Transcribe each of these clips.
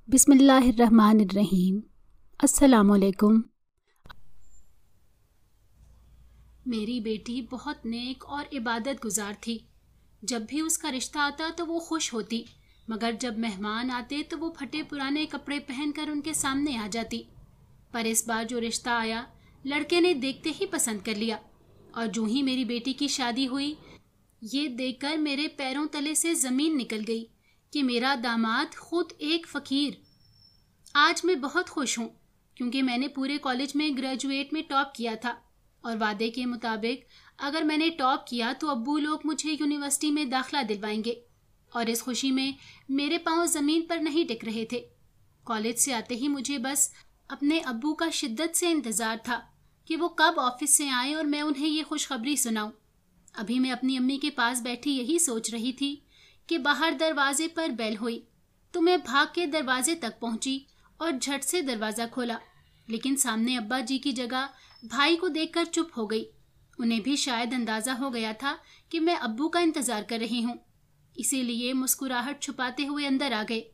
बिस्मिल्लाहिर्रहमानिर्रहीम। अस्सलामुअलैकुम। मेरी बेटी बहुत नेक और इबादत गुजार थी। जब भी उसका रिश्ता आता तो वो खुश होती, मगर जब मेहमान आते तो वो फटे पुराने कपड़े पहनकर उनके सामने आ जाती। पर इस बार जो रिश्ता आया, लड़के ने देखते ही पसंद कर लिया और जो ही मेरी बेटी की शादी हुई, ये देखकर मेरे पैरों तले से ज़मीन निकल गई कि मेरा दामाद खुद एक फ़कीर। आज मैं बहुत खुश हूँ क्योंकि मैंने पूरे कॉलेज में ग्रेजुएट में टॉप किया था और वादे के मुताबिक अगर मैंने टॉप किया तो अब्बू लोग मुझे यूनिवर्सिटी में दाखिला दिलवाएंगे। और इस खुशी में मेरे पांव ज़मीन पर नहीं टिक रहे थे। कॉलेज से आते ही मुझे बस अपने अब्बू का शिद्दत से इंतज़ार था कि वो कब ऑफिस से आएँ और मैं उन्हें ये खुशखबरी सुनाऊँ। अभी मैं अपनी अम्मी के पास बैठी यही सोच रही थी कि बाहर दरवाजे पर बेल हुई तो मैं भाग के दरवाजे तक पहुंची और झट से दरवाज़ा खोला, लेकिन सामने अब्बा जी की जगह भाई को देखकर चुप हो गई। उन्हें भी शायद अंदाज़ा हो गया था कि मैं अब्बू का इंतज़ार कर रही हूँ, इसीलिए मुस्कुराहट छुपाते हुए अंदर आ गए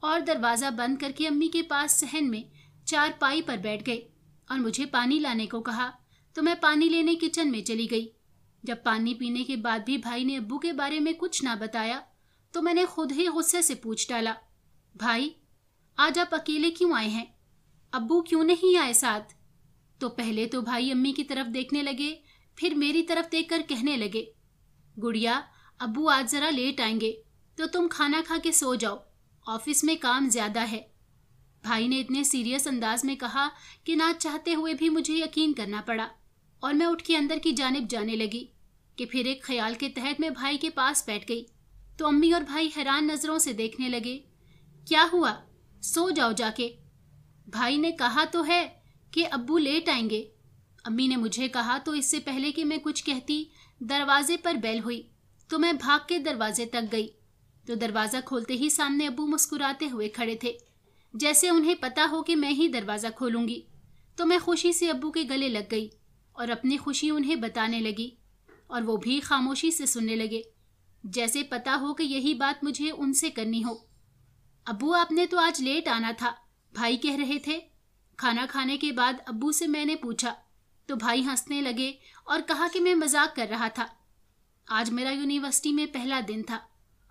और दरवाज़ा बंद करके अम्मी के पास सहन में चारपाई पर बैठ गए और मुझे पानी लाने को कहा तो मैं पानी लेने किचन में चली गई। जब पानी पीने के बाद भी भाई ने अब्बू के बारे में कुछ ना बताया तो मैंने खुद ही गुस्से से पूछ डाला, भाई आज आप अकेले क्यों आए हैं? अब्बू क्यों नहीं आए साथ? तो पहले तो भाई अम्मी की तरफ देखने लगे, फिर मेरी तरफ देखकर कहने लगे, गुड़िया अब्बू आज ज़रा लेट आएंगे तो तुम खाना खा के सो जाओ, ऑफिस में काम ज़्यादा है। भाई ने इतने सीरियस अंदाज में कहा कि ना चाहते हुए भी मुझे यकीन करना पड़ा और मैं उठ के अंदर की जानिब जाने लगी कि फिर एक ख्याल के तहत मैं भाई के पास बैठ गई तो अम्मी और भाई हैरान नज़रों से देखने लगे। क्या हुआ? सो जाओ जाके। भाई ने कहा तो है कि अब्बू लेट आएंगे। अम्मी ने मुझे कहा तो इससे पहले कि मैं कुछ कहती दरवाजे पर बेल हुई तो मैं भाग के दरवाजे तक गई तो दरवाज़ा खोलते ही सामने अब्बू मुस्कुराते हुए खड़े थे, जैसे उन्हें पता हो कि मैं ही दरवाज़ा खोलूंगी। तो मैं खुशी से अब्बू के गले लग गई और अपनी खुशी उन्हें बताने लगी और वो भी खामोशी से सुनने लगे, जैसे पता हो कि यही बात मुझे उनसे करनी हो। अब्बू आपने तो आज लेट आना था, भाई कह रहे थे। खाना खाने के बाद अब्बू से मैंने पूछा तो भाई हंसने लगे और कहा कि मैं मजाक कर रहा था। आज मेरा यूनिवर्सिटी में पहला दिन था।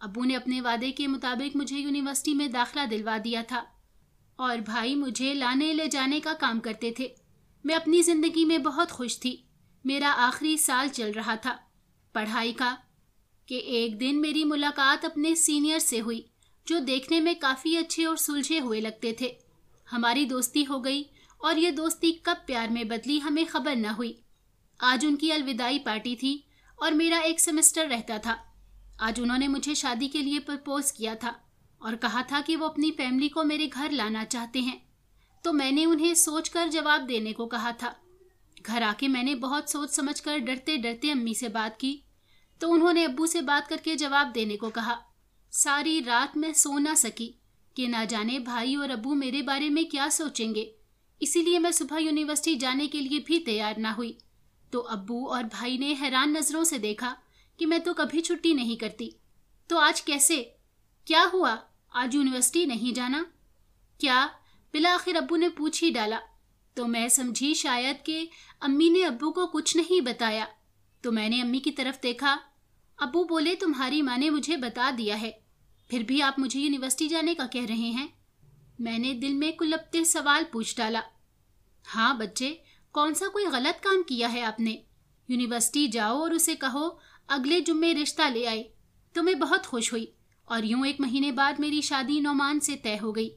अब्बू ने अपने वादे के मुताबिक मुझे यूनिवर्सिटी में दाखिला दिलवा दिया था और भाई मुझे लाने ले जाने का काम करते थे। मैं अपनी ज़िंदगी में बहुत खुश थी। मेरा आखिरी साल चल रहा था पढ़ाई का कि एक दिन मेरी मुलाकात अपने सीनियर से हुई जो देखने में काफ़ी अच्छे और सुलझे हुए लगते थे। हमारी दोस्ती हो गई और ये दोस्ती कब प्यार में बदली हमें खबर न हुई। आज उनकी अलविदाई पार्टी थी और मेरा एक सेमेस्टर रहता था। आज उन्होंने मुझे शादी के लिए प्रपोज किया था और कहा था कि वो अपनी फैमिली को मेरे घर लाना चाहते हैं। तो मैंने उन्हें सोचकर जवाब देने को कहा था। घर आके मैंने बहुत सोच समझकर डरते डरते अम्मी से बात की तो उन्होंने अब्बू से बात करके जवाब देने को कहा। सारी रात मैं सो ना सकी कि ना जाने भाई और अब्बू मेरे बारे में क्या सोचेंगे, इसीलिए मैं सुबह यूनिवर्सिटी जाने के लिए भी तैयार ना हुई। तो अब्बू और भाई ने हैरान नज़रों से देखा कि मैं तो कभी छुट्टी नहीं करती, तो आज कैसे? क्या हुआ, आज यूनिवर्सिटी नहीं जाना क्या? बिला आखिर अब्बू ने पूछ ही डाला तो मैं समझी शायद कि अम्मी ने अब्बू को कुछ नहीं बताया। तो मैंने अम्मी की तरफ देखा। अब्बू बोले, तुम्हारी माँ ने मुझे बता दिया है, फिर भी आप मुझे यूनिवर्सिटी जाने का कह रहे हैं? मैंने दिल में कुलपते सवाल पूछ डाला। हाँ बच्चे, कौन सा कोई गलत काम किया है आपने? यूनिवर्सिटी जाओ और उसे कहो अगले जुम्मे रिश्ता ले आए। तो मैं बहुत खुश हुई और यूं 1 महीने बाद मेरी शादी नौमान से तय हो गई।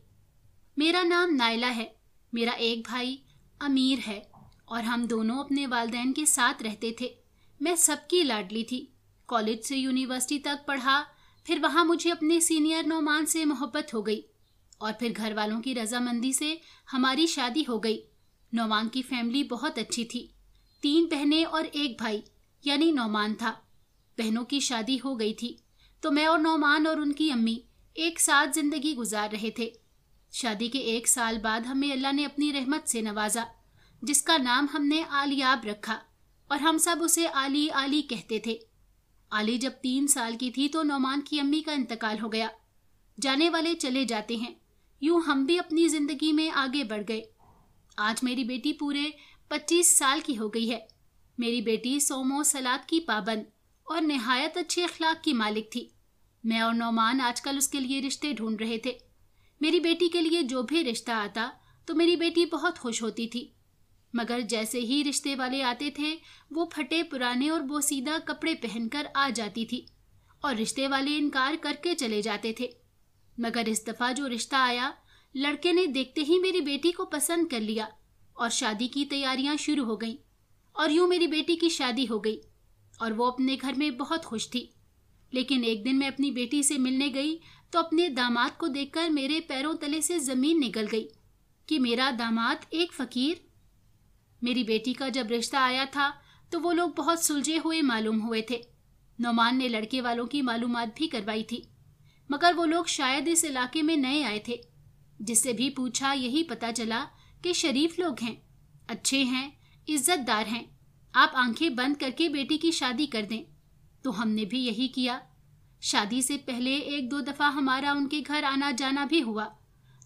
मेरा नाम नायला है। मेरा एक भाई अमीर है और हम दोनों अपने वालिदैन के साथ रहते थे। मैं सबकी लाडली थी। कॉलेज से यूनिवर्सिटी तक पढ़ा, फिर वहाँ मुझे अपने सीनियर नौमान से मोहब्बत हो गई और फिर घर वालों की रजामंदी से हमारी शादी हो गई। नौमान की फैमिली बहुत अच्छी थी। 3 बहनें और 1 भाई यानी नौमान था। बहनों की शादी हो गई थी तो मैं और नौमान और उनकी अम्मी एक साथ ज़िंदगी गुजार रहे थे। शादी के 1 साल बाद हमें अल्लाह ने अपनी रहमत से नवाजा, जिसका नाम हमने आलियाब रखा और हम सब उसे आली आली कहते थे। आली जब 3 साल की थी तो नौमान की अम्मी का इंतकाल हो गया। जाने वाले चले जाते हैं, यूं हम भी अपनी जिंदगी में आगे बढ़ गए। आज मेरी बेटी पूरे 25 साल की हो गई है। मेरी बेटी सोमो सलात की पाबंद और निहायत अच्छे अखलाक की मालिक थी। मैं और नौमान आजकल उसके लिए रिश्ते ढूंढ रहे थे। मेरी बेटी के लिए जो भी रिश्ता आता तो मेरी बेटी बहुत खुश होती थी, मगर जैसे ही रिश्ते वाले आते थे वो फटे पुराने और बोसीदा कपड़े पहनकर आ जाती थी और रिश्ते वाले इनकार करके चले जाते थे। मगर इस दफा जो रिश्ता आया, लड़के ने देखते ही मेरी बेटी को पसंद कर लिया और शादी की तैयारियां शुरू हो गईं और यूं मेरी बेटी की शादी हो गई और वो अपने घर में बहुत खुश थी। लेकिन एक दिन मैं अपनी बेटी से मिलने गई तो अपने दामाद को देखकर मेरे पैरों तले से जमीन निकल गई कि मेरा दामाद एक फकीर। मेरी बेटी का जब रिश्ता आया था तो वो लोग बहुत सुलझे हुए मालूम हुए थे। नौमान ने लड़के वालों की मालूमात भी करवाई थी, मगर वो लोग शायद इस इलाके में नए आए थे। जिससे भी पूछा यही पता चला कि शरीफ लोग हैं, अच्छे हैं, इज्जतदार हैं, आप आंखें बंद करके बेटी की शादी कर दें। तो हमने भी यही किया। शादी से पहले 1-2 दफा हमारा उनके घर आना जाना भी हुआ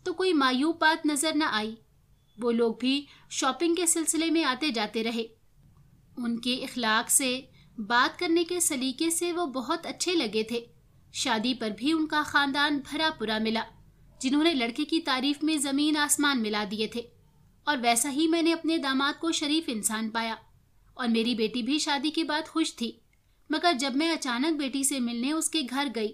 तो कोई मायूब बात नजर न आई। वो लोग भी शॉपिंग के सिलसिले में आते जाते रहे। उनके इखलाक से, बात करने के सलीके से वो बहुत अच्छे लगे थे। शादी पर भी उनका खानदान भरा पूरा मिला, जिन्होंने लड़के की तारीफ में जमीन आसमान मिला दिए थे। और वैसा ही मैंने अपने दामाद को शरीफ इंसान पाया और मेरी बेटी भी शादी के बाद खुश थी। मगर जब मैं अचानक बेटी से मिलने उसके घर गई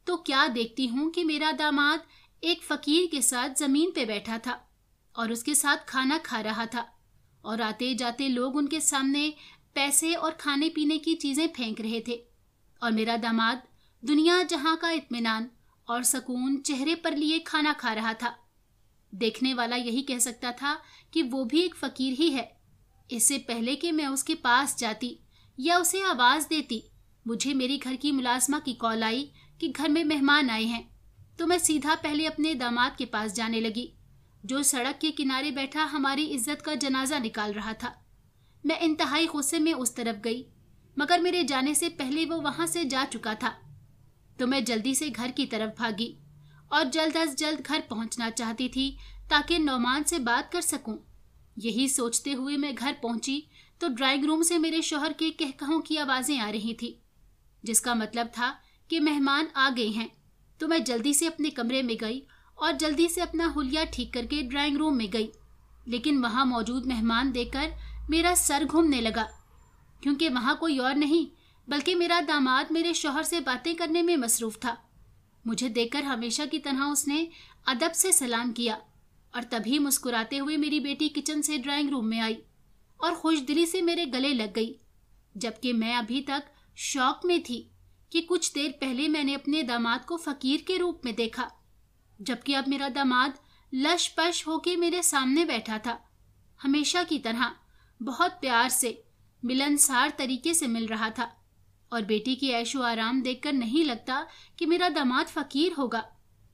तो क्या देखती हूँ कि मेरा दामाद एक फकीर के साथ जमीन पे बैठा था और उसके साथ खाना खा रहा था और आते जाते लोग उनके सामने पैसे और खाने पीने की चीजें फेंक रहे थे और मेरा दामाद दुनिया जहां का इत्मीनान और सुकून चेहरे पर लिए खाना खा रहा था। देखने वाला यही कह सकता था कि वो भी एक फकीर ही है। इससे पहले कि मैं उसके पास जाती या उसे आवाज देती, मुझे मेरी घर की मुलाजमा की कॉल आई कि घर में मेहमान आए हैं। तो मैं सीधा पहले अपने दामाद के पास जाने लगी, जो सड़क के किनारे बैठा हमारी इज्जत का जनाजा निकाल रहा था। मैं इंतहाई गुस्से में उस तरफ गई, मगर मेरे जाने से पहले वो वहां से जा चुका था। तो मैं जल्दी से घर की तरफ भागी और जल्द अज जल्द घर पहुंचना चाहती थी ताकि नौमान से बात कर सकूं। यही सोचते हुए मैं घर पहुंची तो ड्राइंग रूम से मेरे शौहर के कहकहों की आवाजें आ रही थी, जिसका मतलब था कि मेहमान आ गए हैं। तो मैं जल्दी से अपने कमरे में गई और जल्दी से अपना हुलिया ठीक करके ड्राइंग रूम में गई। लेकिन वहां मौजूद मेहमान देखकर मेरा सर घूमने लगा, क्योंकि वहां कोई और नहीं बल्कि मेरा दामाद मेरे शौहर से बातें करने में मसरूफ था। मुझे देखकर हमेशा की तरह उसने अदब से सलाम किया और तभी मुस्कुराते हुए मेरी बेटी किचन से ड्राइंग रूम में आई और खुशदिली से मेरे गले लग गई, जबकि मैं अभी तक शौक में थी कि कुछ देर पहले मैंने अपने दामाद को फकीर के रूप में देखा, जबकि अब मेरा दामाद लश पश होके मेरे सामने बैठा था। हमेशा की तरह बहुत प्यार से, मिलनसार तरीके से मिल रहा था और बेटी की ऐशो आराम देखकर नहीं लगता कि मेरा दामाद फकीर होगा।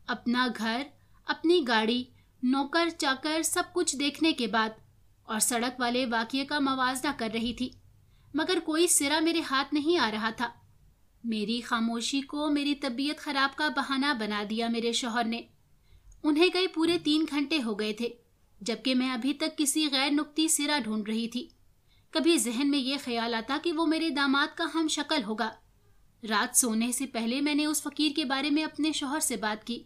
अपना घर, अपनी गाड़ी, नौकर चाकर सब कुछ देखने के बाद और सड़क वाले वाकये का मवाजना कर रही थी, मगर कोई सिरा मेरे हाथ नहीं आ रहा था। मेरी खामोशी को मेरी तबीयत खराब का बहाना बना दिया मेरे शौहर ने। उन्हें गए पूरे 3 घंटे हो गए थे, जबकि मैं अभी तक किसी गैर नुक्ती सिरा ढूंढ रही थी। कभी जहन में यह ख्याल आता कि वो मेरे दामाद का हम शक्ल होगा। रात सोने से पहले मैंने उस फकीर के बारे में अपने शौहर से बात की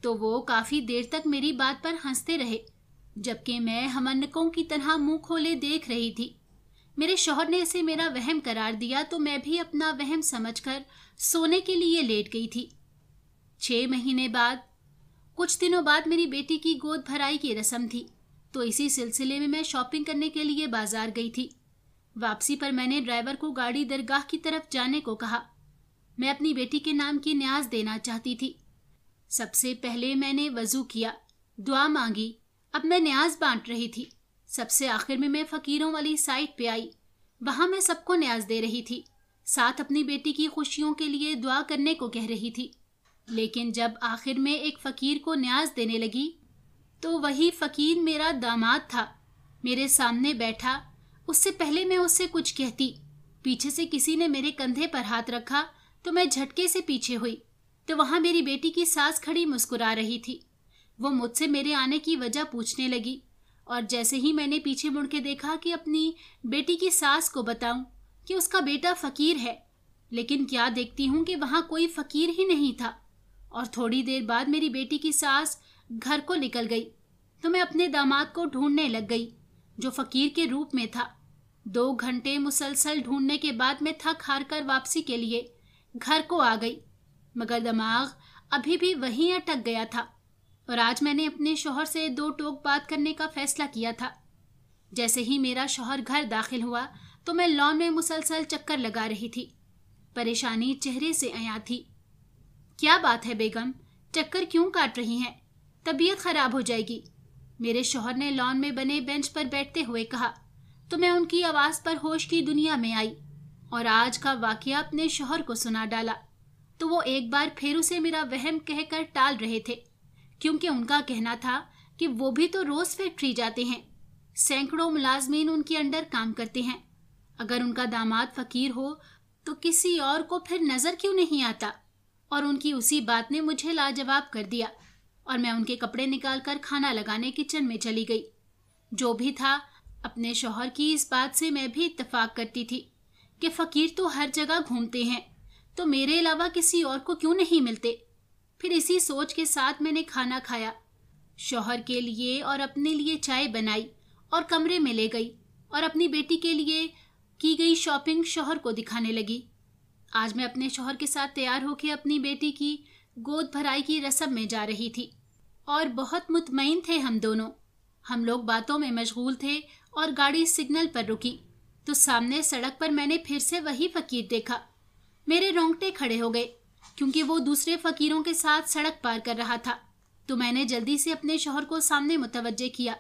तो वो काफी देर तक मेरी बात पर हंसते रहे, जबकि मैं हमन्नकों की तरह मुंह खोले देख रही थी। मेरे शौहर ने इसे मेरा वहम करार दिया तो मैं भी अपना वहम समझकर सोने के लिए लेट गई थी। 6 महीने बाद, कुछ दिनों बाद मेरी बेटी की गोद भराई की रस्म थी, तो इसी सिलसिले में मैं शॉपिंग करने के लिए बाजार गई थी। वापसी पर मैंने ड्राइवर को गाड़ी दरगाह की तरफ जाने को कहा। मैं अपनी बेटी के नाम की न्याज देना चाहती थी। सबसे पहले मैंने वजू किया, दुआ मांगी, अब मैं न्याज बांट रही थी। सबसे आखिर में मैं फकीरों वाली साइट पे आई। वहां मैं सबको न्याज दे रही थी, साथ अपनी बेटी की खुशियों के लिए दुआ करने को कह रही थी। लेकिन जब आखिर में एक फकीर को न्याज देने लगी तो वही फकीर मेरा दामाद था, मेरे सामने बैठा। उससे पहले मैं उससे कुछ कहती, पीछे से किसी ने मेरे कंधे पर हाथ रखा तो मैं झटके से पीछे हुई तो वहां मेरी बेटी की सास खड़ी मुस्कुरा रही थी। वो मुझसे मेरे आने की वजह पूछने लगी और जैसे ही मैंने पीछे मुड़ के देखा कि अपनी बेटी की सास को बताऊं कि उसका बेटा फकीर है, लेकिन क्या देखती हूं कि वहां कोई फकीर ही नहीं था। और थोड़ी देर बाद मेरी बेटी की सास घर को निकल गई तो मैं अपने दामाद को ढूंढने लग गई जो फकीर के रूप में था। 2 घंटे मुसलसल ढूंढने के बाद मैं थक हार कर वापसी के लिए घर को आ गई, मगर दिमाग अभी भी वहीं अटक गया था। और आज मैंने अपने शौहर से 2 टोक बात करने का फैसला किया था। जैसे ही मेरा शौहर घर दाखिल हुआ तो मैं लॉन में मुसलसल चक्कर लगा रही थी। परेशानी चेहरे से आया थी। क्या बात है बेगम, चक्कर क्यों काट रही हैं? तबीयत खराब हो जाएगी, मेरे शौहर ने लॉन में बने बेंच पर बैठते हुए कहा। तो मैं उनकी आवाज पर होश की दुनिया में आई और आज का वाकया अपने शौहर को सुना डाला। तो वो एक बार फिर उसे मेरा वहम कहकर टाल रहे थे, क्योंकि उनका कहना था कि वो भी तो रोज फैक्ट्री जाते हैं, सैकड़ों मुलाजमीन उनके अंडर काम करते हैं। अगर उनका दामाद फकीर हो तो किसी और को फिर नजर क्यों नहीं आता? और उनकी उसी बात ने मुझे लाजवाब कर दिया और मैं उनके कपड़े निकालकर खाना लगाने किचन में चली गई। जो भी था, अपने शौहर की इस बात से मैं भी इत्तेफाक करती थी कि फकीर तो हर जगह घूमते हैं, तो मेरे अलावा किसी और को क्यों नहीं मिलते। फिर इसी सोच के साथ मैंने खाना खाया, शौहर के लिए और अपने लिए चाय बनाई और कमरे में ले गई और अपनी बेटी के लिए की गई शॉपिंग शौहर को दिखाने लगी। आज मैं अपने शौहर के साथ तैयार होकर अपनी बेटी की गोद भराई की रस्म में जा रही थी और बहुत मुतमईन थे हम दोनों। हम लोग बातों में मशगूल थे और गाड़ी सिग्नल पर रुकी तो सामने सड़क पर मैंने फिर से वही फकीर देखा। मेरे रोंगटे खड़े हो गए क्योंकि वो दूसरे फकीरों के साथ सड़क पार कर रहा था। तो मैंने जल्दी से अपने शौहर को सामने मुतवज्जे किया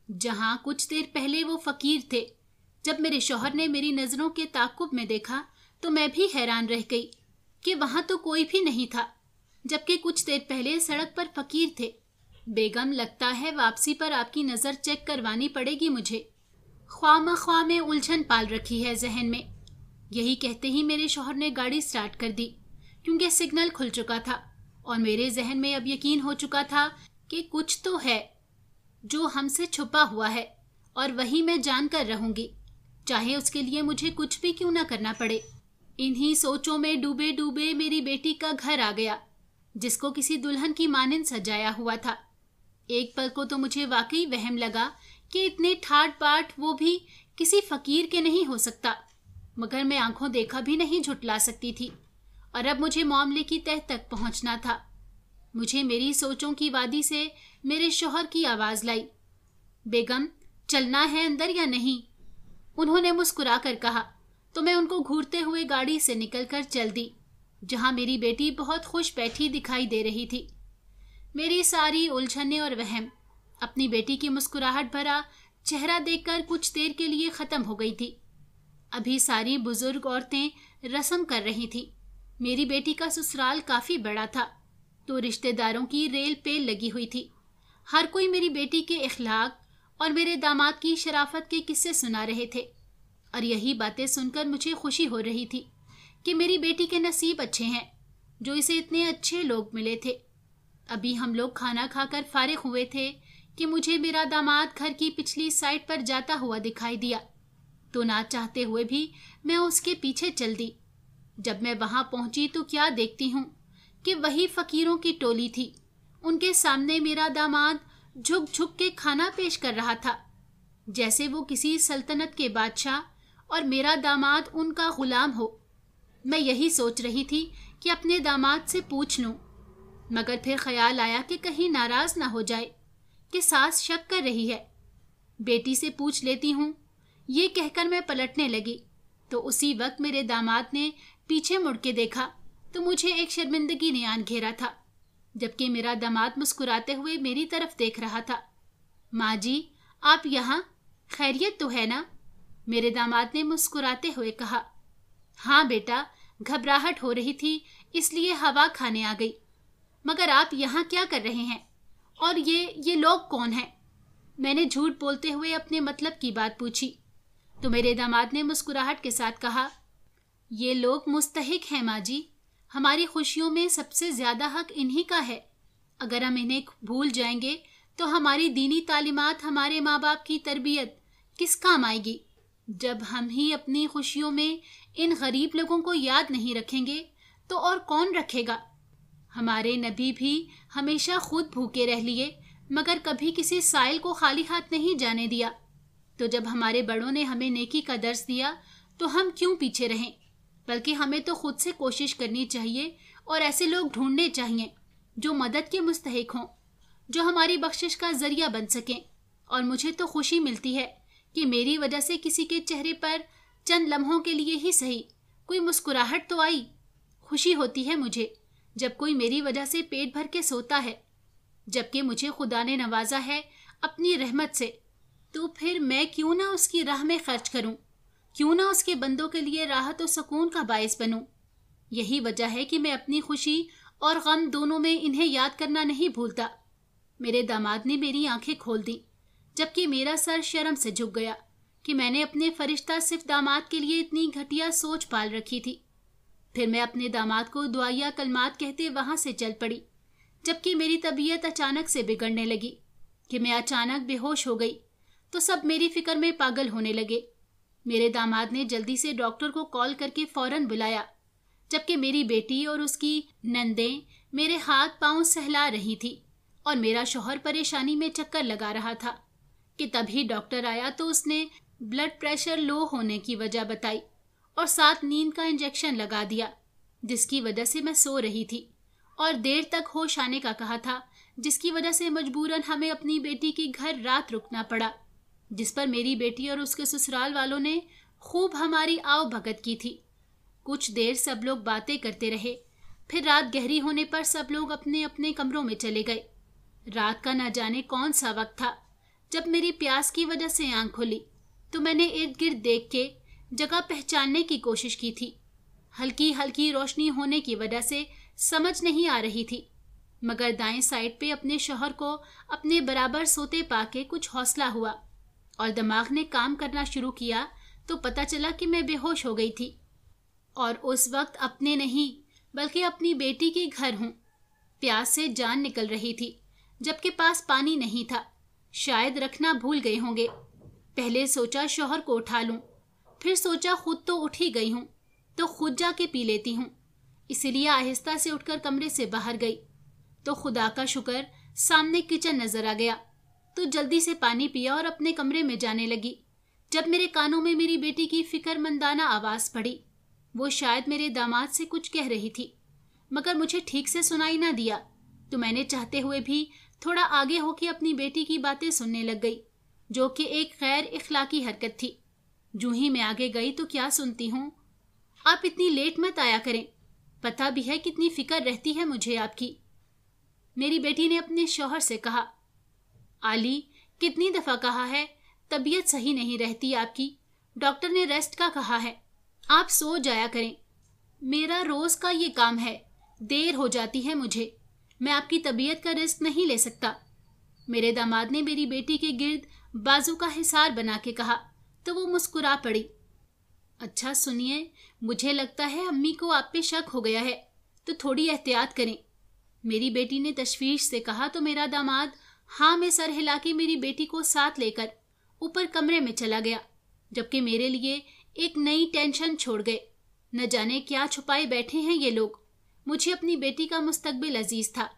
जहां कुछ देर पहले वो फकीर थे। जब मेरे शौहर ने मेरी नजरों के ताकुब में देखा तो मैं भी हैरान रह गई कि वहां तो कोई भी नहीं था, जबकि कुछ देर पहले सड़क पर फकीर थे। बेगम, लगता है वापसी पर आपकी नजर चेक करवानी पड़ेगी मुझे। ख्वामख्वाह में उलझन पाल रखी है जहन में। यही कहते ही मेरे शौहर ने गाड़ी स्टार्ट कर दी क्योंकि सिग्नल खुल चुका था और मेरे जहन में अब यकीन हो चुका था कि कुछ तो है जो हमसे छुपा हुआ है और वही मैं जानकर रहूंगी, चाहे उसके लिए मुझे कुछ भी क्यों ना करना पड़े। इन्हीं सोचों में डूबे डूबे मेरी बेटी का घर आ गया, जिसको किसी दुल्हन की मानिंद सजाया हुआ था। एक पल को तो मुझे वाकई वहम लगा कि इतने ठाट बाट वो भी किसी फकीर के नहीं हो सकता, मगर मैं आंखों देखा भी नहीं झुटला सकती थी और अब मुझे मामले की तह तक पहुंचना था। मुझे मेरी सोचों की वादी से मेरे शौहर की आवाज लाई, बेगम, चलना है अंदर या नहीं? उन्होंने मुस्कुरा कर कहा तो मैं उनको घूरते हुए गाड़ी से निकलकर चल दी, जहां मेरी बेटी बहुत खुश बैठी दिखाई दे रही थी। मेरी सारी उलझनें और वहम अपनी बेटी की मुस्कुराहट भरा चेहरा देखकर कुछ देर के लिए खत्म हो गई थी। अभी सारी बुजुर्ग औरतें रस्म कर रही थी। मेरी बेटी का ससुराल काफी बड़ा था तो रिश्तेदारों की रेल पेल लगी हुई थी। हर कोई मेरी बेटी के इखलाक और मेरे दामाद की शराफत के किस्से सुना रहे थे और यही बातें सुनकर मुझे खुशी हो रही थी कि मेरी बेटी के नसीब अच्छे हैं जो इसे इतने अच्छे लोग मिले थे। अभी हम लोग खाना खाकर फारिग हुए थे कि मुझे मेरा दामाद घर की पिछली साइड पर जाता हुआ दिखाई दिया, तो ना चाहते हुए भी मैं उसके पीछे चल दी। जब मैं वहां पहुंची तो क्या देखती हूँ कि वही फकीरों की टोली थी। उनके सामने मेरा दामाद झुक झुक के खाना पेश कर रहा था, जैसे वो किसी सल्तनत के बादशाह और मेरा दामाद उनका गुलाम हो। मैं यही सोच रही थी कि अपने दामाद से पूछ लूं, मगर फिर ख्याल आया कि कहीं नाराज ना हो जाए कि सास शक कर रही है। बेटी से पूछ लेती हूँ, ये कहकर मैं पलटने लगी तो उसी वक्त मेरे दामाद ने पीछे मुड़ के देखा तो मुझे एक शर्मिंदगी ने आन घेरा था, जबकि मेरा दामाद मुस्कुराते हुए मेरी तरफ देख रहा था। माँ जी, आप यहाँ, खैरियत तो है ना? मेरे दामाद ने मुस्कुराते हुए कहा। हाँ बेटा, घबराहट हो रही थी इसलिए हवा खाने आ गई। मगर आप यहाँ क्या कर रहे हैं? और ये लोग कौन हैं? मैंने झूठ बोलते हुए अपने मतलब की बात पूछी तो मेरे दामाद ने मुस्कुराहट के साथ कहा, ये लोग मुस्तहिक हैं माँ जी, हमारी खुशियों में सबसे ज्यादा हक इन्हीं का है। अगर हम इन्हें भूल जाएंगे तो हमारी दीनी तालीमात, हमारे माँ बाप की तरबियत किस काम आएगी? जब हम ही अपनी खुशियों में इन गरीब लोगों को याद नहीं रखेंगे तो और कौन रखेगा? हमारे नबी भी हमेशा खुद भूखे रह लिए, मगर कभी किसी साइल को खाली हाथ नहीं जाने दिया। तो जब हमारे बड़ों ने हमें नेकी का दर्स दिया तो हम क्यों पीछे रहें? बल्कि हमें तो खुद से कोशिश करनी चाहिए और ऐसे लोग ढूंढने चाहिए जो मदद के मुस्तहिक हों, जो हमारी बख्शिश का जरिया बन सकें। और मुझे तो खुशी मिलती है कि मेरी वजह से किसी के चेहरे पर चंद लम्हों के लिए ही सही कोई मुस्कुराहट तो आई। खुशी होती है मुझे जब कोई मेरी वजह से पेट भर के सोता है, जबकि मुझे खुदा ने नवाजा है अपनी रहमत से। तो फिर मैं क्यों ना उसकी राह में खर्च करूं, क्यों ना उसके बंदों के लिए राहत और सुकून का बायस बनूं। यही वजह है कि मैं अपनी खुशी और गम दोनों में इन्हें याद करना नहीं भूलता। मेरे दामाद ने मेरी आंखें खोल दी, जबकि मेरा सर शर्म से झुक गया कि मैंने अपने फरिश्ता सिर्फ दामाद के लिए इतनी घटिया सोच पाल रखी थी। फिर मैं अपने दामाद को दुआया कलमात कहते वहां से चल पड़ी, जबकि मेरी तबीयत अचानक से बिगड़ने लगी कि मैं अचानक बेहोश हो गई। तो सब मेरी फिक्र में पागल होने लगे। मेरे दामाद ने जल्दी से डॉक्टर को कॉल करके फौरन बुलाया, जबकि मेरी बेटी और उसकी नंदें मेरे हाथ पांव सहला रही थी और मेरा शौहर परेशानी में चक्कर लगा रहा था कि तभी डॉक्टर आया तो उसने ब्लड प्रेशर लो होने की वजह बताई और साथ नींद का इंजेक्शन लगा दिया, जिसकी वजह से मैं सो रही थी और देर तक होश आने का कहा था, जिसकी वजह से मजबूरन हमें अपनी बेटी के घर रात रुकना पड़ा, जिस पर मेरी बेटी और उसके ससुराल वालों ने खूब हमारी आव भगत की थी। कुछ देर सब लोग बातें करते रहे। फिर रात गहरी होने पर सब लोग अपने अपने कमरों में चले गए। रात का न जाने कौन सा वक्त था। जब मेरी प्यास की वजह से आंख खुली तो मैंने इर्द गिर्द देख के जगह पहचानने की कोशिश की थी। हल्की हल्की रोशनी होने की वजह से समझ नहीं आ रही थी, मगर दाएं साइड पे अपने शौहर को अपने बराबर सोते पाके कुछ हौसला हुआ और दिमाग ने काम करना शुरू किया तो पता चला कि मैं बेहोश हो गई थी और उस वक्त अपने नहीं बल्कि अपनी बेटी के घर हूं। प्यास से जान निकल रही थी, जबकि पास पानी नहीं था। शायद रखना भूल गए होंगे। पहले सोचा शौहर को उठा लूं, फिर सोचा खुद तो उठ ही गई हूं तो खुद जाके पी लेती हूं। इसलिए आहिस्ता से उठकर कमरे से बाहर गई तो खुदा का शुक्र सामने किचन नजर आ गया। तो जल्दी से पानी पिया और अपने कमरे में जाने लगी, जब मेरे कानों में मेरी बेटी की फिक्रमंदाना आवाज पड़ी। वो शायद मेरे दामाद से कुछ कह रही थी, मगर मुझे ठीक से सुनाई ना दिया। तो मैंने चाहते हुए भी थोड़ा आगे होकर अपनी बेटी की बातें सुनने लग गई, जो कि एक गैर इखलाकी हरकत थी। जूं ही मैं आगे गई तो क्या सुनती हूँ, आप इतनी लेट मत आया करें, पता भी है कितनी फिक्र रहती है मुझे आपकी। मेरी बेटी ने अपने शौहर से कहा, आली कितनी दफा कहा है तबीयत सही नहीं रहती आपकी, डॉक्टर ने रेस्ट का कहा है, आप सो जाया करें। मेरा रोज का ये काम है, देर हो जाती है मुझे, मैं आपकी तबीयत का रिस्क नहीं ले सकता। मेरे दामाद ने मेरी बेटी के गिर्द बाजू का हिसार बना के कहा तो वो मुस्कुरा पड़ी। अच्छा सुनिए, मुझे लगता है अम्मी को आप पे शक हो गया है, तो थोड़ी एहतियात करें, मेरी बेटी ने तशवीश से कहा। तो मेरा दामाद हाँ में सर हिला के मेरी बेटी को साथ लेकर ऊपर कमरे में चला गया, जबकि मेरे लिए एक नई टेंशन छोड़ गए। न जाने क्या छुपाए बैठे हैं ये लोग। मुझे अपनी बेटी का मुस्तकबिल अजीज था।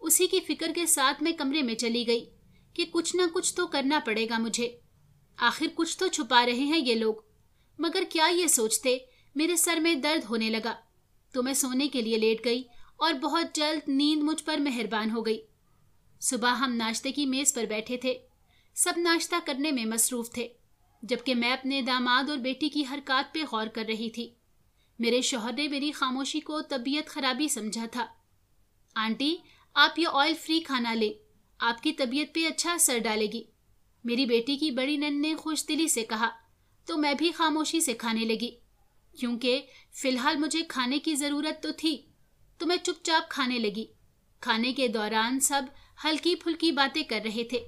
उसी की फिक्र के साथ मैं कमरे में चली गई कि कुछ न कुछ तो करना पड़ेगा मुझे, आखिर कुछ तो छुपा रहे हैं ये लोग। मगर क्या ये सोचते मेरे सर में दर्द होने लगा तो मैं सोने के लिए लेट गई और बहुत जल्द नींद मुझ पर मेहरबान हो गई। सुबह हम नाश्ते की मेज पर बैठे थे, सब नाश्ता करने में मसरूफ थे, जबकि मैं अपने दामाद और बेटी की हरकत पे गौर कर रही थी। मेरे शौहर ने मेरी खामोशी को तबीयत खराबी समझा था। आंटी आप ये ऑयल फ्री खाना लें, आपकी तबीयत पे अच्छा असर डालेगी, मेरी बेटी की बड़ी नंद ने खुशदिली से कहा। तो मैं भी खामोशी से खाने लगी, क्योंकि फिलहाल मुझे खाने की ज़रूरत तो थी। तो मैं चुपचाप खाने लगी। खाने के दौरान सब हल्की फुल्की बातें कर रहे थे।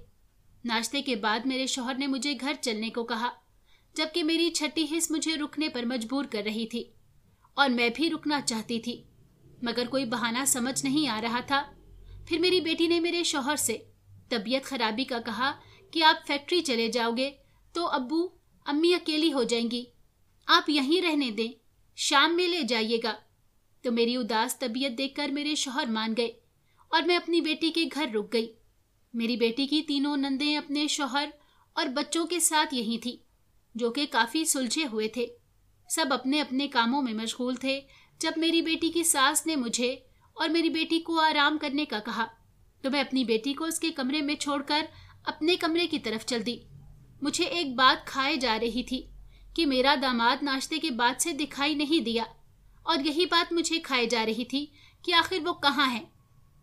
नाश्ते के बाद मेरे शौहर ने मुझे घर चलने को कहा, जबकि मेरी छठी हिस्स मुझे रुकने पर मजबूर कर रही थी और मैं भी रुकना चाहती थी, मगर कोई बहाना समझ नहीं आ रहा था। फिर मेरी बेटी ने मेरे शौहर से तबीयत खराबी का कहा कि आप फैक्ट्री चले जाओगे तो अब्बू अम्मी अकेली हो जाएंगी, आप यहीं रहने दें, शाम में ले जाइएगा। तो मेरी उदास तबीयत देखकर मेरे शौहर मान गए और मैं अपनी बेटी के घर रुक गई। मेरी बेटी की तीनों नंदें अपने शौहर और बच्चों के साथ यहीं थी, जो कि काफ़ी सुलझे हुए थे। सब अपने अपने कामों में मशगूल थे। जब मेरी बेटी की सास ने मुझे और मेरी बेटी को आराम करने का कहा तो मैं अपनी बेटी को उसके कमरे में छोड़कर अपने कमरे की तरफ चल दी। मुझे एक बात खाए जा रही थी कि मेरा दामाद नाश्ते के बाद से दिखाई नहीं दिया, और यही बात मुझे खाए जा रही थी कि आखिर वो कहाँ है।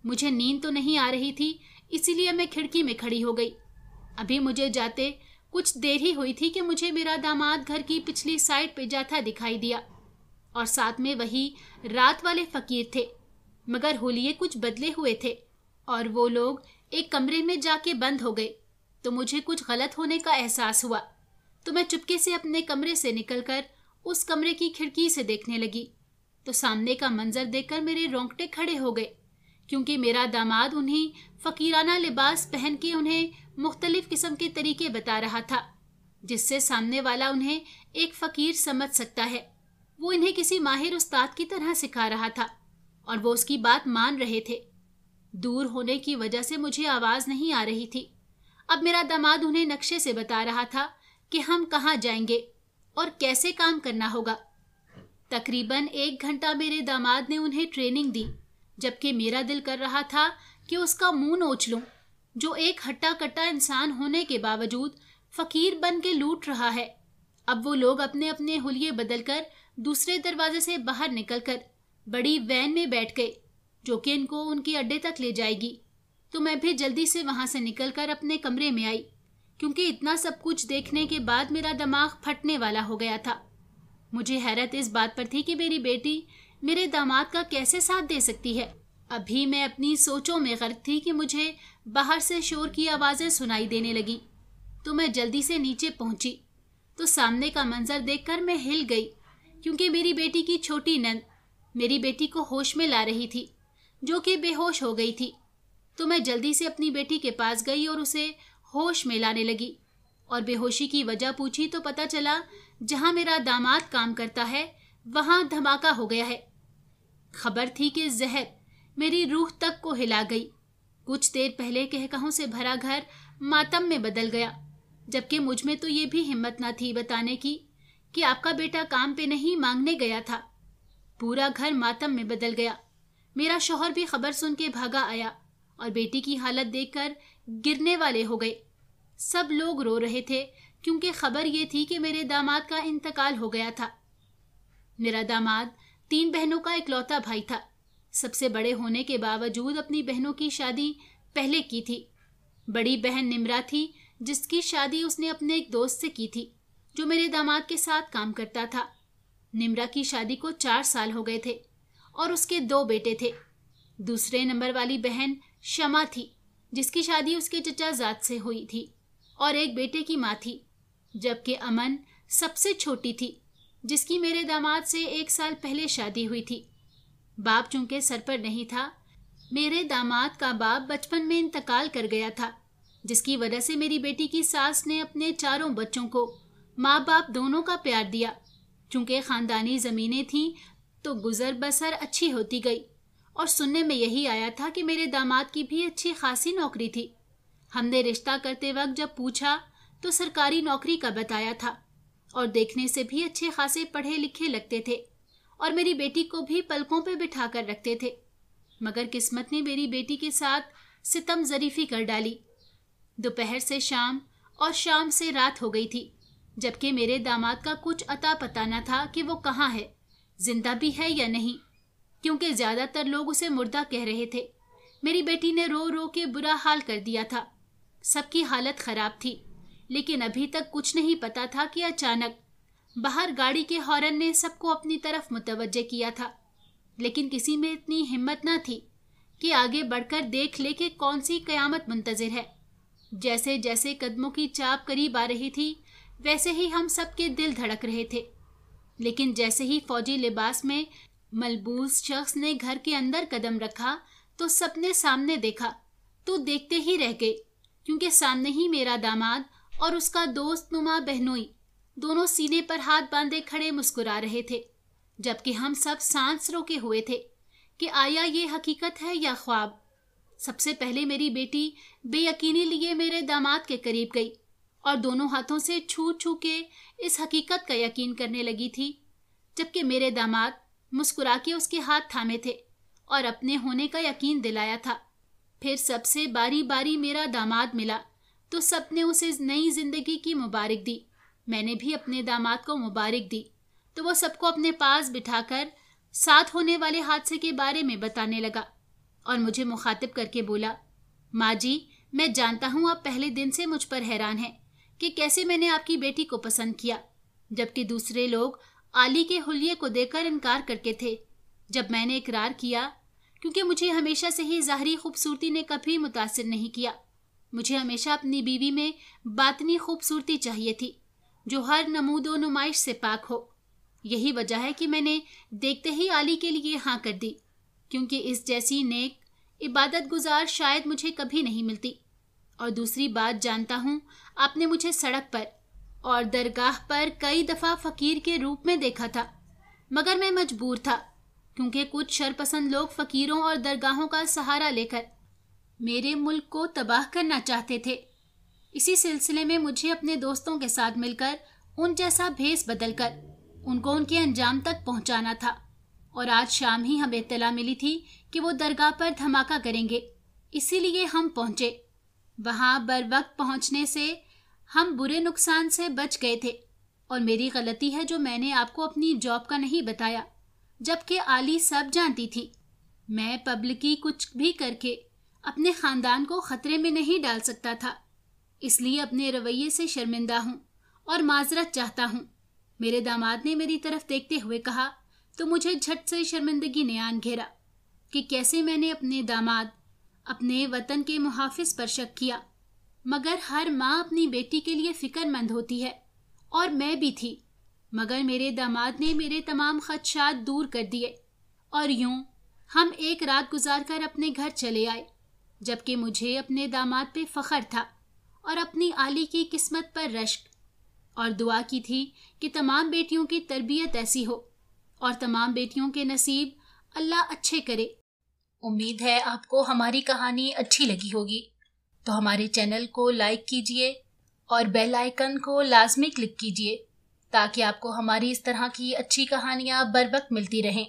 मुझे नींद तो नहीं आ रही थी, इसीलिए मैं खिड़की में खड़ी हो गई। अभी मुझे जाते कुछ देर ही हुई थी कि मुझे मेरा दामाद घर की पिछली साइड पे जाता दिखाई दिया, और साथ में वही रात वाले फकीर थे, मगर होलिये कुछ बदले हुए थे और वो लोग एक कमरे में जाके बंद हो गए। तो मुझे कुछ गलत होने का एहसास हुआ, तो मैं चुपके से अपने कमरे से निकलकर उस कमरे की खिड़की से देखने लगी। तो सामने का मंजर देखकर मेरे रोंगटे खड़े हो गए, क्योंकि मेरा दामाद उन्हें फकीराना लिबास पहन के उन्हें मुख्तलिफ किस्म के तरीके बता रहा था, जिससे सामने वाला उन्हें एक फकीर समझ सकता है। वो इन्हें किसी माहिर उस्ताद की तरह सिखा रहा था और वो उसकी बात मान रहे थे। दूर होने की वजह से मुझे आवाज नहीं आ रही थी। अब मेरा दामाद उन्हें नक्शे से बता रहा था कि हम कहाँ जाएंगे और कैसे काम करना होगा। तकरीबन 1 घंटा मेरे दामाद ने उन्हें ट्रेनिंग दी, जबकि मेरा दिल कर रहा था कि उसका मुंह नोच लूं, जो एक हट्टा कट्टा इंसान होने के बावजूद फकीर बन के लूट रहा है। अब वो लोग अपने अपने हुलिये बदलकर दूसरे दरवाजे से बाहर निकलकर बड़ी वैन में बैठ गए, जो कि इनको उनके अड्डे तक ले जाएगी। तो मैं भी जल्दी से वहां से निकलकर अपने कमरे में आई, क्योंकि इतना सब कुछ देखने के बाद मेरा दिमाग फटने वाला हो गया था। मुझे हैरत इस बात पर थी कि मेरी बेटी मेरे दामाद का कैसे साथ दे सकती है। अभी मैं अपनी सोचों में गर्क थी कि मुझे बाहर से शोर की आवाज़ें सुनाई देने लगी। तो मैं जल्दी से नीचे पहुंची तो सामने का मंजर देखकर मैं हिल गई, क्योंकि मेरी बेटी की छोटी नंद मेरी बेटी को होश में ला रही थी, जो कि बेहोश हो गई थी। तो मैं जल्दी से अपनी बेटी के पास गई और उसे होश में लाने लगी और बेहोशी की वजह पूछी तो पता चला जहां मेरा दामाद काम करता है वहां धमाका हो गया है। खबर थी कि जहर मेरी रूह तक को हिला गई। कुछ देर पहले कहकहों से भरा घर मातम में बदल गया, जबकि मुझ में तो ये भी हिम्मत न थी बताने की कि आपका बेटा काम पे नहीं मांगने गया था। पूरा घर मातम में बदल गया। मेरा शौहर भी खबर सुन के भागा आया और बेटी की हालत देखकर गिरने वाले हो गए। सब लोग रो रहे थे, क्योंकि खबर ये थी कि मेरे दामाद का इंतकाल हो गया था। मेरा दामाद 3 बहनों का इकलौता भाई था। सबसे बड़े होने के बावजूद अपनी बहनों की शादी पहले की थी। बड़ी बहन निम्रा थी, जिसकी शादी उसने अपने एक दोस्त से की थी, जो मेरे दामाद के साथ काम करता था। निम्रा की शादी को 4 साल हो गए थे और उसके 2 बेटे थे। दूसरे नंबर वाली बहन शमा थी, जिसकी शादी उसके चचा जात से हुई थी और एक बेटे की माँ थी, जबकि अमन सबसे छोटी थी, जिसकी मेरे दामाद से 1 साल पहले शादी हुई थी। बाप चूंकि सर पर नहीं था, मेरे दामाद का बाप बचपन में इंतकाल कर गया था, जिसकी वजह से मेरी बेटी की सास ने अपने 4 बच्चों को माँ बाप दोनों का प्यार दिया। चूंकि खानदानी ज़मीनें थीं तो गुजर बसर अच्छी होती गई, और सुनने में यही आया था कि मेरे दामाद की भी अच्छी खासी नौकरी थी। हमने रिश्ता करते वक्त जब पूछा तो सरकारी नौकरी का बताया था और देखने से भी अच्छे खासे पढ़े लिखे लगते थे और मेरी बेटी को भी पलकों पे बिठा कर रखते थे। मगर किस्मत ने मेरी बेटी के साथ सितम ज़रीफ़ी कर डाली। दोपहर से शाम और शाम से रात हो गई थी, जबकि मेरे दामाद का कुछ अता पता न था कि वो कहाँ है, जिंदा भी है या नहीं, क्योंकि ज़्यादातर लोग उसे मुर्दा कह रहे थे। मेरी बेटी ने रो रो के बुरा हाल कर दिया था। सबकी हालत ख़राब थी, लेकिन अभी तक कुछ नहीं पता था कि अचानक बाहर गाड़ी के हॉर्न ने सबको अपनी तरफ मुतवज्जे किया था। लेकिन किसी में इतनी हिम्मत न थी कि आगे बढ़कर देख ले कि कौन सी क़यामत मुंतज़िर है। जैसे जैसे कदमों की चाप करीब आ रही थी, वैसे ही हम सबके दिल धड़क रहे थे। लेकिन जैसे ही फौजी लिबास में मलबूस शख्स ने घर के अंदर कदम रखा तो सबने सामने देखा तो देखते ही रह गए, क्योंकि सामने ही मेरा दामाद और उसका दोस्त नुमा बहनोई दोनों सीने पर हाथ बांधे खड़े मुस्कुरा रहे थे, जबकि हम सब सांस रोके हुए थे कि आया ये हकीकत है या ख्वाब। सबसे पहले मेरी बेटी बेयकीनी लिए मेरे दामाद के करीब गई और दोनों हाथों से छू छू के इस हकीकत का यकीन करने लगी थी, जबकि मेरे दामाद मुस्कुरा के उसके हाथ थामे थे और अपने होने का यकीन दिलाया था। फिर सबसे बारी बारी मेरा दामाद मिला तो सबने उसे नई जिंदगी की मुबारक दी। मैंने भी अपने दामाद को मुबारक दी तो वो सबको अपने पास बिठाकर साथ होने वाले हादसे के बारे में बताने लगा और मुझे मुखातिब करके बोला, माँ जी, मैं जानता हूँ आप पहले दिन से मुझ पर हैरान हैं कि कैसे मैंने आपकी बेटी को पसंद किया, जबकि दूसरे लोग आली के हुलिये को देखकर इनकार करते थे। जब मैंने इकरार किया, क्योंकि मुझे हमेशा से ही ज़ाहरी खूबसूरती ने कभी मुतासिर नहीं किया, मुझे हमेशा अपनी बीवी में बातनी खूबसूरती चाहिए थी जो हर नमूदो नुमाइश से पाक हो। यही वजह है कि मैंने देखते ही आली के लिए हाँ कर दी, क्योंकि इस जैसी नेक इबादत गुजार शायद मुझे कभी नहीं मिलती। और दूसरी बात, जानता हूँ आपने मुझे सड़क पर और दरगाह पर कई दफ़ा फ़कीर के रूप में देखा था, मगर मैं मजबूर था, क्योंकि कुछ शरपसंद लोग फ़कीरों और दरगाहों का सहारा लेकर मेरे मुल्क को तबाह करना चाहते थे। इसी सिलसिले में मुझे अपने दोस्तों के साथ मिलकर उन जैसा भेस बदलकर उनको उनके अंजाम तक पहुंचाना था। और आज शाम ही हमें इत्तला मिली थी कि वो दरगाह पर धमाका करेंगे, इसीलिए हम पहुंचे। वहां बर वक्त पहुंचने से हम बुरे नुकसान से बच गए थे और मेरी गलती है जो मैंने आपको अपनी जॉब का नहीं बताया, जबकि आली सब जानती थी। मैं पब्लिकी कुछ भी करके अपने खानदान को खतरे में नहीं डाल सकता था, इसलिए अपने रवैये से शर्मिंदा हूँ और माजरत चाहता हूँ। मेरे दामाद ने मेरी तरफ देखते हुए कहा तो मुझे झट से शर्मिंदगी ने आन घेरा कि कैसे मैंने अपने दामाद, अपने वतन के मुहाफिज पर शक किया। मगर हर माँ अपनी बेटी के लिए फिक्रमंद होती है और मैं भी थी, मगर मेरे दामाद ने मेरे तमाम खदशात दूर कर दिए और यूं हम एक रात गुजारकर अपने घर चले आए, जबकि मुझे अपने दामाद पे फख्र था और अपनी आली की किस्मत पर रश्क, और दुआ की थी कि तमाम बेटियों की तरबियत ऐसी हो और तमाम बेटियों के नसीब अल्लाह अच्छे करे। उम्मीद है आपको हमारी कहानी अच्छी लगी होगी, तो हमारे चैनल को लाइक कीजिए और बेल आइकन को लाजमी क्लिक कीजिए ताकि आपको हमारी इस तरह की अच्छी कहानियाँ बर वक्त मिलती रहें।